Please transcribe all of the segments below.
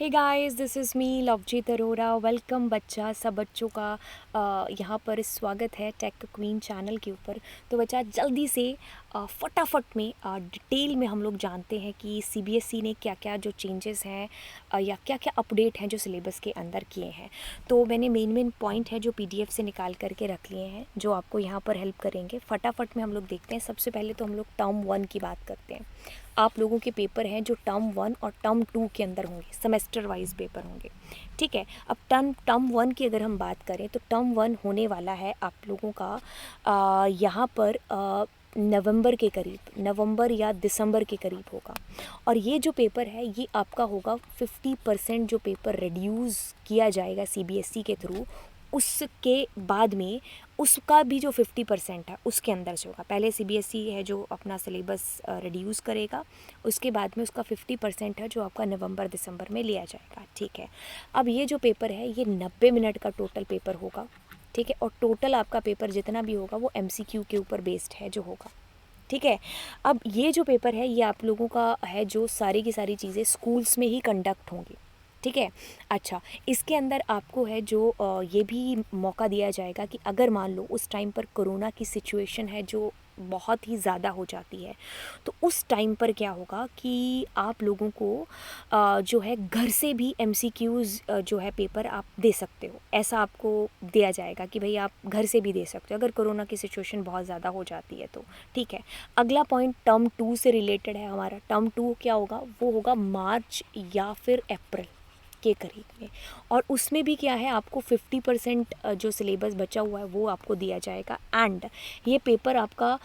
Hey guys, this is me Lovejeet Arora. Welcome बच्चा, सब बच्चों का यहाँ पर स्वागत है टेक क्वीन चैनल के ऊपर। तो बच्चा जल्दी से फटाफट में डिटेल में हम लोग जानते हैं कि सीबीएसई ने क्या क्या जो चेंजेस हैं या क्या क्या अपडेट हैं जो सिलेबस के अंदर किए हैं। तो मैंने मेन पॉइंट है जो पीडीएफ से निकाल करके रख लिए हैं जो आपको यहाँ पर हेल्प करेंगे। फटाफट में हम लोग देखते हैं। सबसे पहले तो हम लोग टर्म 1 की बात करते हैं। आप लोगों के पेपर हैं जो टर्म 1 और टर्म 2 के अंदर होंगे, सेमेस्टर वाइज पेपर होंगे। ठीक है, अब टर्म 1 की अगर हम बात करें तो टर्म 1 होने वाला है आप लोगों का यहाँ पर नवंबर के करीब, नवंबर या दिसंबर के करीब होगा। और ये जो पेपर है ये आपका होगा 50% जो पेपर रिड्यूस किया जाएगा सीबीएसई के थ्रू। उसके बाद में उसका भी जो 50% है उसके अंदर से होगा। पहले सीबीएसई है जो अपना सिलेबस रिड्यूस करेगा, उसके बाद में उसका 50% है जो आपका नवंबर दिसंबर में लिया जाएगा। ठीक है, अब ये जो पेपर है ये 90 मिनट का टोटल पेपर होगा। ठीक है, और टोटल आपका पेपर जितना भी होगा वो एमसीक्यू के ऊपर बेस्ड है जो होगा। ठीक है, अब ये जो पेपर है ये आप लोगों का है जो सारी की सारी चीज़ें स्कूल्स में ही कंडक्ट होंगी। ठीक है, अच्छा, इसके अंदर आपको है जो ये भी मौका दिया जाएगा कि अगर मान लो उस टाइम पर कोरोना की सिचुएशन है जो बहुत ही ज़्यादा हो जाती है, तो उस टाइम पर क्या होगा कि आप लोगों को जो है घर से भी एमसीक्यूज़ जो है पेपर आप दे सकते हो। ऐसा आपको दिया जाएगा कि भाई आप घर से भी दे सकते हो अगर कोरोना की सिचुएशन बहुत ज़्यादा हो जाती है तो। ठीक है, अगला पॉइंट टर्म 2 से रिलेटेड है हमारा। टर्म 2 क्या होगा, वो होगा मार्च या फिर अप्रैल के करीब में। और उसमें भी क्या है, आपको 50% जो सिलेबस बचा हुआ है वो आपको दिया जाएगा। एंड ये पेपर आपका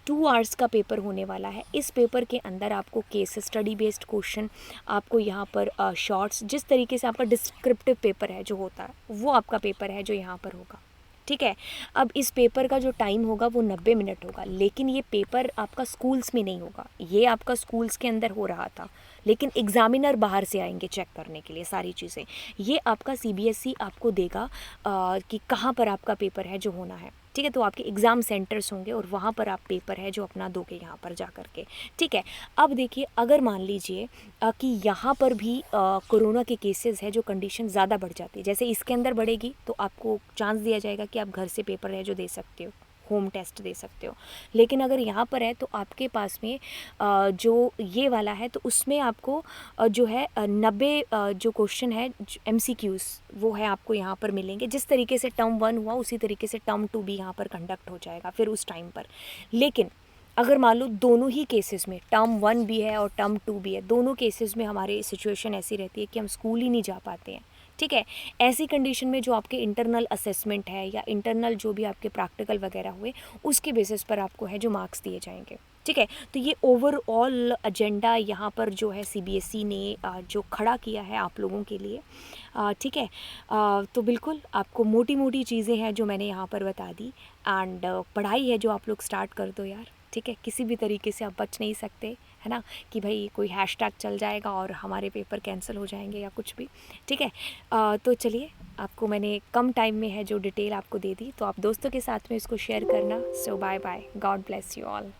2 आवर्स का पेपर होने वाला है। इस पेपर के अंदर आपको केस स्टडी बेस्ड क्वेश्चन, आपको यहाँ पर शॉर्ट्स, जिस तरीके से आपका डिस्क्रिप्टिव पेपर है जो होता है वो आपका पेपर है जो यहाँ पर होगा। ठीक है, अब इस पेपर का जो टाइम होगा वो 90 मिनट होगा, लेकिन ये पेपर आपका स्कूल्स में नहीं होगा। ये आपका स्कूल्स के अंदर हो रहा था, लेकिन एग्ज़ामिनर बाहर से आएंगे चेक करने के लिए सारी चीज़ें। ये आपका सीबीएसई आपको देगा कि कहाँ पर आपका पेपर है जो होना है। ठीक है, तो आपके एग्ज़ाम सेंटर्स होंगे और वहाँ पर आप पेपर है जो अपना दोगे यहाँ पर जा कर के। ठीक है, अब देखिए, अगर मान लीजिए कि यहाँ पर भी कोरोना के केसेस है जो कंडीशन ज़्यादा बढ़ जाती है, जैसे इसके अंदर बढ़ेगी तो आपको चांस दिया जाएगा कि आप घर से पेपर है जो दे सकते हो, होम टेस्ट दे सकते हो। लेकिन अगर यहाँ पर है तो आपके पास में जो ये वाला है तो उसमें आपको जो है 90 जो क्वेश्चन है एमसीक्यूज़ वो है आपको यहाँ पर मिलेंगे। जिस तरीके से टर्म 1 हुआ उसी तरीके से टर्म 2 भी यहाँ पर कंडक्ट हो जाएगा फिर उस टाइम पर। लेकिन अगर मान लो दोनों ही केसेस में, टर्म 1 भी है और टर्म 2 भी है, दोनों केसेस में हमारी सिचुएशन ऐसी रहती है कि हम स्कूल ही नहीं जा पाते हैं। ठीक है, ऐसी कंडीशन में जो आपके इंटरनल असेसमेंट है या इंटरनल जो भी आपके प्रैक्टिकल वगैरह हुए उसके बेसिस पर आपको है जो मार्क्स दिए जाएंगे। ठीक है, तो ये ओवरऑल एजेंडा यहाँ पर जो है सीबीएसई ने जो खड़ा किया है आप लोगों के लिए। ठीक है, तो बिल्कुल आपको मोटी मोटी चीज़ें हैं जो मैंने यहाँ पर बता दी। एंड पढ़ाई है जो आप लोग स्टार्ट कर दो यार। ठीक है, किसी भी तरीके से आप बच नहीं सकते, है ना, कि भाई कोई हैशटैग चल जाएगा और हमारे पेपर कैंसिल हो जाएंगे या कुछ भी। ठीक है, तो चलिए, आपको मैंने कम टाइम में है जो डिटेल आपको दे दी, तो आप दोस्तों के साथ में इसको शेयर करना। So bye bye, God bless you all.